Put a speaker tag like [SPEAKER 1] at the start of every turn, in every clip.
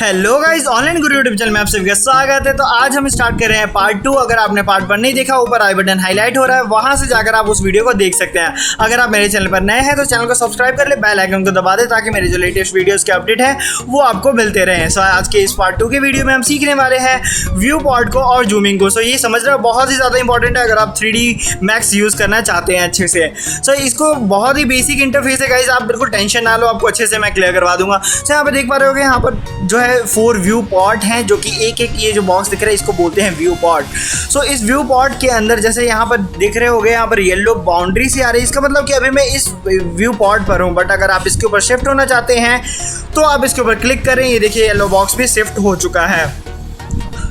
[SPEAKER 1] Hello guys, online गुरु YouTube channel में आप सभी का स्वागत है। तो आज हम स्टार्ट कर रहे हैं पार्ट 2। अगर आपने पार्ट 1 नहीं देखा, ऊपर आई बटन हाईलाइट हो रहा है, वहां से जाकर आप उस वीडियो को देख सकते हैं। अगर आप मेरे चैनल पर नए हैं तो चैनल को सब्सक्राइब कर ले, बेल आइकन को दबा दे ताकि मेरे जो लेटेस्ट वीडियोस के अपडेट है वो आपको मिलते रहें। सो आज के इस पार्ट 2 के वीडियो में हम सीखने वाले हैं व्यू पॉड को और जूमिंग को। सो ये समझना बहुत ही ज़्यादा इंपॉर्टेंट है अगर आप 3D मैक्स यूज़ करना चाहते हैं अच्छे से। सो इसको बहुत ही बेसिक इंटरफेस है गाइस, आप बिल्कुल टेंशन ना लो, आपको अच्छे से मैं क्लियर करवा दूंगा। सो यहाँ पर देख पा रहे होगे, यहाँ पर जो है 4 व्यू पॉड हैं, जो कि एक ये जो बॉक्स दिख रहा है इसको बोलते हैं व्यू पॉड। सो इस व्यू पॉड के अंदर जैसे यहाँ पर दिख रहे होगे, यहाँ पर येलो बाउंड्री से आ रही है, इसका मतलब कि अभी मैं इस व्यू पॉड पर हूँ। बट अगर आप इसके ऊपर शिफ्ट होना चाहते हैं तो आप इसके ऊपर क्लिक करें, ये देखिए येलो बॉक्स भी शिफ्ट हो चुका है।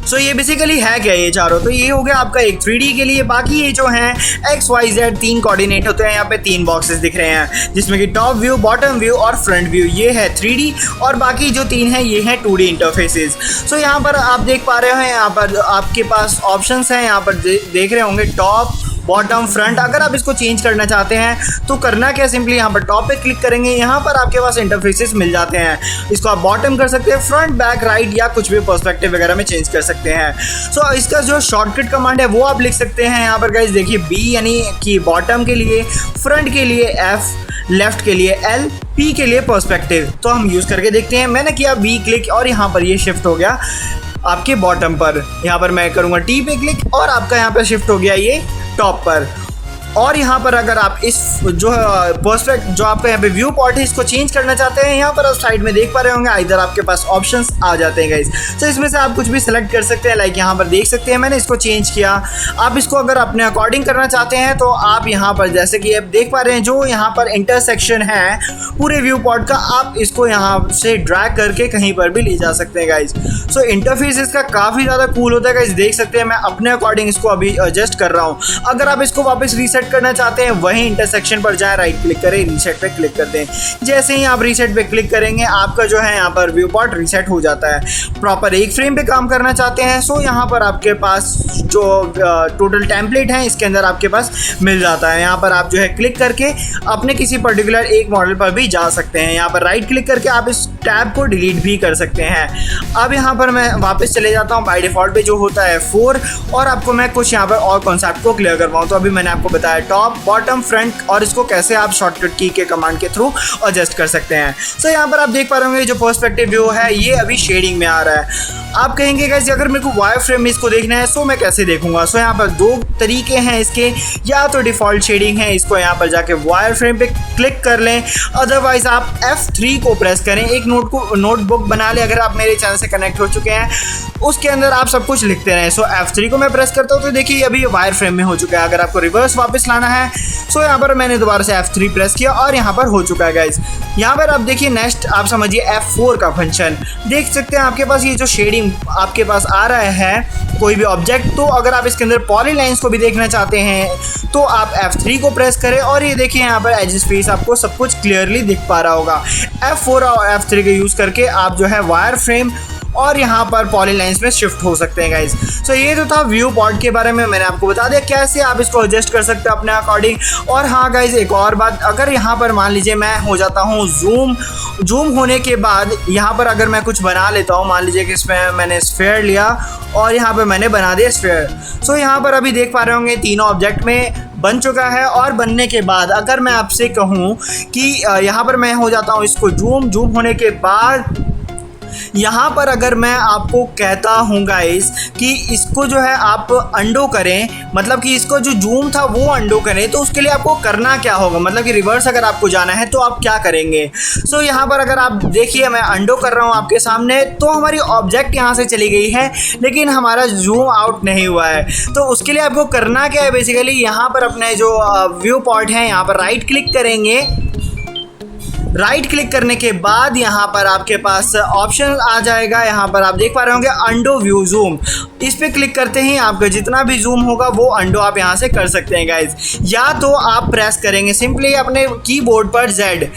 [SPEAKER 1] सो ये बेसिकली है क्या, ये चारों तो ये हो गया आपका एक 3D के लिए। बाकी ये जो हैं XYZ 3 कोऑर्डिनेट होते हैं। यहाँ पे 3 बॉक्सेस दिख रहे हैं जिसमें कि टॉप व्यू, बॉटम व्यू और फ्रंट व्यू, ये है 3D। और बाकी जो 3 हैं ये हैं 2D इंटरफेसेस। सो यहाँ पर आप देख पा रहे हैं, यहाँ पर आपके पास ऑप्शंस हैं, यहाँ पर देख रहे होंगे टॉप, बॉटम, फ्रंट। अगर आप इसको चेंज करना चाहते हैं तो करना क्या, सिंपली यहाँ पर टॉप पे क्लिक करेंगे, यहाँ पर आपके पास इंटरफेसेस मिल जाते हैं। इसको आप बॉटम कर सकते हैं, फ्रंट, बैक, राइट या कुछ भी पर्सपेक्टिव वगैरह में चेंज कर सकते हैं। सो इसका जो शॉर्टकट कमांड है वो आप लिख सकते हैं यहाँ पर गाइस। देखिए B यानी कि बॉटम के लिए, फ्रंट के लिए F, लेफ्ट के लिए L, P के लिए पर्सपेक्टिव। तो हम यूज़ करके देखते हैं। मैंने किया B क्लिक और यहाँ पर ये शिफ्ट हो गया आपके बॉटम पर। यहाँ पर मैं करूँगा T पे क्लिक और आपका यहाँ पर शिफ्ट हो गया ये टॉप पर। और यहाँ पर अगर आप इस जो पर्सपेक्ट जो आपका यहाँ पे व्यू पॉड है इसको चेंज करना चाहते हैं, यहाँ पर आप साइड में देख पा रहे होंगे, इधर आपके पास ऑप्शंस आ जाते हैं गाइस। तो इसमें से आप कुछ भी सिलेक्ट कर सकते हैं। लाइक यहाँ पर देख सकते हैं मैंने इसको चेंज किया। आप इसको अगर अपने अकॉर्डिंग करना चाहते हैं तो आप यहाँ पर जैसे कि आप देख पा रहे हैं, जो यहाँ पर इंटरसेक्शन है पूरे व्यू पॉड का, आप इसको यहाँ से ड्रैग करके कहीं पर भी ले जा सकते हैं गाइज। सो इंटरफेस इसका काफ़ी ज़्यादा कूल होता है गाइज, देख सकते हैं। मैं अपने अकॉर्डिंग इसको अभी एडजस्ट कर रहा हूँ। अगर आप इसको वापस रीसेट करना चाहते हैं, वहीं इंटरसेक्शन पर जाएं, राइट क्लिक करें, रीसेट पे क्लिक कर दें। जैसे ही आप रीसेट पे क्लिक करेंगे आपका जो है यहाँ पर व्यू पॉड रीसेट हो जाता है। प्रॉपर एक फ्रेम पे काम करना चाहते हैं सो यहाँ पर आपके पास जो टोटल टेम्पलेट है इसके अंदर आपके पास मिल जाता है। यहाँ पर आप जो है क्लिक करके अपने किसी पर्टिकुलर एक मॉडल पर भी जा सकते हैं। यहाँ पर राइट क्लिक करके आप इस टैब को डिलीट भी कर सकते हैं। अब यहाँ पर मैं वापस चले जाता हूँ। बाय डिफॉल्ट पे जो होता है 4, और आपको मैं कुछ यहाँ पर और कॉन्सेप्ट को क्लियर करवाऊँ। तो अभी मैंने आपको बताया टॉप, बॉटम, फ्रंट, और इसको कैसे आप शॉर्टकट की के कमांड के थ्रू एडजस्ट कर सकते हैं। सो यहाँ पर आप देख पा रहे होंगे जो पर्सपेक्टिव व्यू है ये अभी शेडिंग में आ रहा है। आप कहेंगे गाइस अगर मेरे को वायर फ्रेम में इसको देखना है सो मैं कैसे देखूंगा। सो यहाँ पर 2 तरीके हैं इसके, या तो डिफ़ॉल्ट शेडिंग है, इसको यहाँ पर जाके वायर फ्रेम पे क्लिक कर लें, अदरवाइज आप F3 को प्रेस करें। एक नोटबुक बना लें। अगर आप मेरे चैनल से कनेक्ट हो चुके हैं उसके अंदर आप सब कुछ लिखते रहें। सो F3 को मैं प्रेस करता हूँ तो देखिए अभी वायर फ्रेम में हो चुका है। अगर आपको रिवर्स वापस लाना है सो यहाँ पर मैंने दोबारा से F3 प्रेस किया और यहाँ पर हो चुका है गाइज। यहाँ पर आप देखिए नेक्स्ट आप समझिए F4 का फंक्शन देख सकते हैं। आपके पास ये जो शेडिंग आपके पास आ रहा है कोई भी ऑब्जेक्ट, तो अगर आप इसके अंदर पॉलीलाइंस को भी देखना चाहते हैं तो आप F3 को प्रेस करें और ये देखिए यहाँ पर एज स्पेस आपको सब कुछ क्लियरली दिख पा रहा होगा। F4 और F3 का यूज़ करके आप जो है वायर फ्रेम और यहाँ पर पॉलीलाइंस में शिफ्ट हो सकते हैं गाइज। सो ये तो था व्यू पॉड के बारे में, मैंने आपको बता दिया कैसे आप इसको एडजस्ट कर सकते हैं अपने अकॉर्डिंग। और हाँ गाइज एक और बात, अगर यहाँ पर मान लीजिए मैं हो जाता हूँ जूम होने के बाद यहाँ पर अगर मैं कुछ बना लेता हूँ, मान लीजिए कि इसमें मैंने स्फेयर लिया और यहाँ पर मैंने बना दिया स्फेयर। सो यहाँ पर अभी देख पा रहे होंगे तीनों ऑब्जेक्ट में बन चुका है। और बनने के बाद अगर मैं आपसे कहूँ कि यहाँ पर मैं हो जाता हूँ इसको जूम होने के बाद यहाँ पर अगर मैं आपको कहता हूँ गाइस कि इसको जो है आप अंडो करें, मतलब कि इसको जो जूम था वो अंडो करें, तो उसके लिए आपको करना क्या होगा, मतलब कि रिवर्स अगर आपको जाना है तो आप क्या करेंगे। सो यहाँ पर अगर आप देखिए मैं अंडो कर रहा हूँ आपके सामने, तो हमारी ऑब्जेक्ट यहाँ से चली गई है लेकिन हमारा जूम आउट नहीं हुआ है। तो उसके लिए आपको करना क्या है, बेसिकली यहाँ पर अपने जो व्यू पॉइंट है यहाँ पर राइट क्लिक करेंगे। राइट क्लिक करने के बाद यहाँ पर आपके पास ऑप्शन आ जाएगा। यहाँ पर आप देख पा रहे होंगे अंडो व्यू जूम, इस पे क्लिक करते ही आपका जितना भी जूम होगा वो अंडो आप यहाँ से कर सकते हैं गाइज। या तो आप प्रेस करेंगे सिंपली अपने कीबोर्ड पर Z।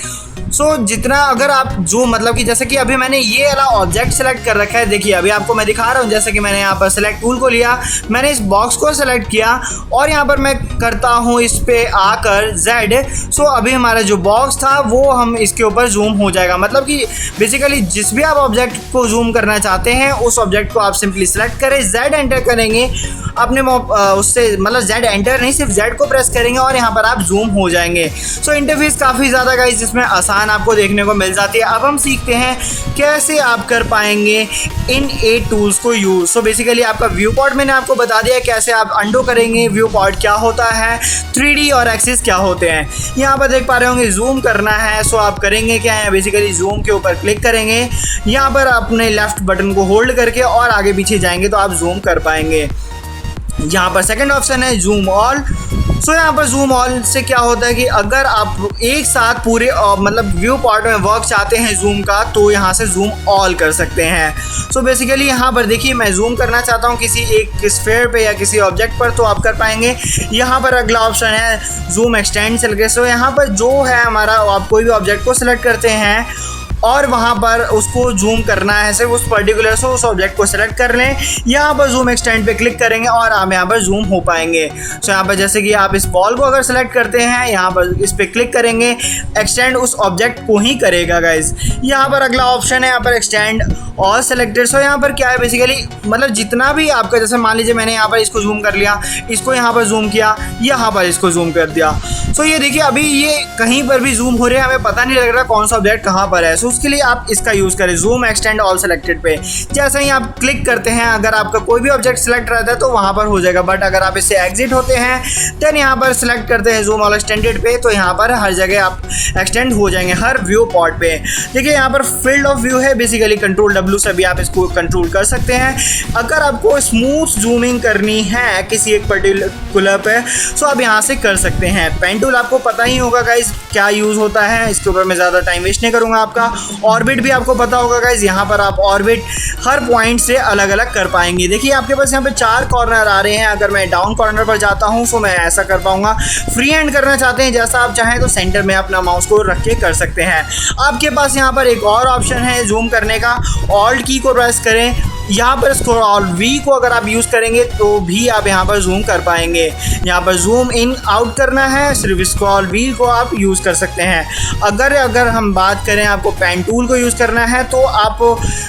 [SPEAKER 1] सो जितना अगर आप जो मतलब कि जैसे कि अभी मैंने ये वाला ऑब्जेक्ट सेलेक्ट कर रखा है, देखिए अभी आपको मैं दिखा रहा हूँ। जैसे कि मैंने यहाँ पर सेलेक्ट टूल को लिया, मैंने इस बॉक्स को सेलेक्ट किया और यहाँ पर मैं करता हूँ इस पे आकर Z। सो अभी हमारा जो बॉक्स था वो हम इसके ऊपर जूम हो जाएगा। मतलब कि बेसिकली जिस भी आप ऑब्जेक्ट को जूम करना चाहते हैं उस ऑब्जेक्ट को आप सिंपली सेलेक्ट करें, Z एंटर करेंगे अपने उससे, मतलब Z एंटर नहीं, सिर्फ Z को प्रेस करेंगे और यहाँ पर आप जूम हो जाएंगे। सो इंटरफेस काफ़ी ज़्यादा गाइस जिसमें आसान आपको देखने को मिल जाती है। अब हम सीखते हैं कैसे आप कर पाएंगे इन 8 टूल्स को यूज़। सो बेसिकली आपका व्यू पॉट मैंने आपको बता दिया कैसे आप अंडो करेंगे, व्यू पॉट क्या होता है, 3D और एक्सिस क्या होते हैं। यहाँ पर देख पा रहे होंगे जूम करना है। सो आप करेंगे क्या है, बेसिकली जूम के ऊपर क्लिक करेंगे, यहाँ पर अपने लेफ्ट बटन को होल्ड करके और आगे पीछे जाएंगे तो आप जूम कर पाएंगे। यहाँ पर सेकंड ऑप्शन है जूम ऑल। सो यहाँ पर जूम ऑल से क्या होता है कि अगर आप एक साथ पूरे मतलब व्यू पॉट में वर्क चाहते हैं जूम का तो यहाँ से जूम ऑल कर सकते हैं। सो बेसिकली यहाँ पर देखिए मैं जूम करना चाहता हूँ किसी एक स्फीयर पे या किसी ऑब्जेक्ट पर तो आप कर पाएंगे। यहाँ पर अगला ऑप्शन है जूम एक्सटेंड सेलेक्ट। सो यहाँ पर जो है हमारा, आप कोई भी ऑब्जेक्ट को सिलेक्ट करते हैं और वहाँ पर उसको जूम करना है सिर्फ उस पर्टिकुलर से उस ऑब्जेक्ट को सेलेक्ट कर लें, यहाँ पर जूम एक्सटेंड पे क्लिक करेंगे और आप यहाँ पर जूम हो पाएंगे। सो यहाँ पर जैसे कि आप इस बॉल को अगर सेलेक्ट करते हैं, यहाँ पर इस पर क्लिक करेंगे, एक्सटेंड उस ऑब्जेक्ट को ही करेगा गाइज। यहाँ पर अगला ऑप्शन है यहाँ पर एक्सटेंड और सेलेक्टेड। सो यहाँ पर क्या है बेसिकली, मतलब जितना भी आपका, जैसे मान लीजिए मैंने यहाँ पर इसको जूम कर लिया, इसको यहाँ पर जूम किया, यहाँ पर इसको जूम कर दिया। सो ये देखिए अभी ये कहीं पर भी जूम हो रहे हैं, हमें पता नहीं लग रहा कौन सा ऑब्जेक्ट कहाँ पर है। सो उसके लिए आप इसका यूज़ करें जूम एक्सटेंड ऑल सेलेक्टेड पे। जैसे ही आप क्लिक करते हैं, अगर आपका कोई भी ऑब्जेक्ट सेलेक्ट रहता है तो वहाँ पर हो जाएगा, बट अगर आप इससे एग्जिट होते हैं देन यहाँ पर सेलेक्ट करते हैं जूम ऑल एक्सटेंडेड पे तो यहाँ पर हर जगह आप एक्सटेंड हो जाएंगे हर व्यू पॉट पे। देखिए यहाँ पर फील्ड ऑफ व्यू है, बेसिकली कंट्रोल W से भी आप इसको कंट्रोल कर सकते हैं। अगर आपको स्मूथ जूमिंग करनी है किसी एक पर्टिकुलर पे सो आप यहाँ से कर सकते हैं। पेन टूल आपको पता ही होगा गाइज क्या यूज़ होता है, इसके ऊपर मैं ज़्यादा टाइम वेस्ट नहीं करूँगा आपका। ऑर्बिट भी आपको पता होगा गाइज, यहाँ पर आप ऑर्बिट हर पॉइंट से अलग अलग कर पाएंगे। देखिए आपके पास यहाँ पे 4 कॉर्नर आ रहे हैं, अगर मैं डाउन कॉर्नर पर जाता हूँ तो मैं ऐसा कर पाऊंगा। फ्री हैंड करना चाहते हैं जैसा आप चाहें तो सेंटर में अपना माउस को रख के कर सकते हैं। आपके पास यहाँ पर एक और ऑप्शन है जूम करने का, ऑल्ट की को प्रेस करें, यहाँ पर स्क्रॉल V को अगर आप यूज़ करेंगे तो भी आप यहाँ पर जूम कर पाएंगे। यहाँ पर जूम इन आउट करना है, सिर्फ स्क्रॉल V को आप यूज़ कर सकते हैं। अगर हम बात करें आपको पेन टूल को यूज़ करना है तो आप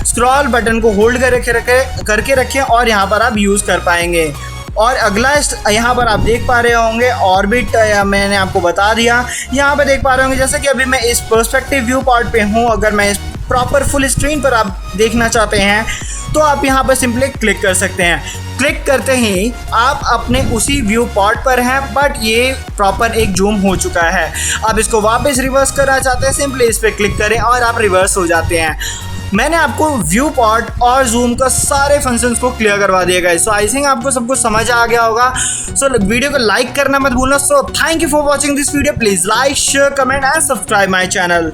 [SPEAKER 1] स्क्रॉल बटन को होल्ड करके रखें और यहाँ पर आप यूज़ कर पाएंगे। और अगला यहाँ पर आप देख पा रहे होंगे ऑर्बिट, मैंने आपको बता दिया। यहाँ पर देख पा रहे होंगे जैसे कि अभी मैं इस पर्सपेक्टिव व्यू पार्ट पे हूँ, अगर मैं इस प्रॉपर फुल स्क्रीन पर आप देखना चाहते हैं तो आप यहाँ पर सिंपली क्लिक कर सकते हैं। क्लिक करते ही आप अपने उसी व्यू पॉट पर हैं, बट ये प्रॉपर एक जूम हो चुका है। आप इसको वापस रिवर्स करना चाहते हैं, सिंपली इस पर क्लिक करें और आप रिवर्स हो जाते हैं। मैंने आपको व्यू पॉट और जूम का सारे फंक्शंस को क्लियर करवा दिया गाइस। सो आई थिंक आपको सब कुछ समझ आ गया होगा। सो वीडियो को लाइक करना मत भूलना। So thank you for watching this video. Please like, share, comment and subscribe my channel.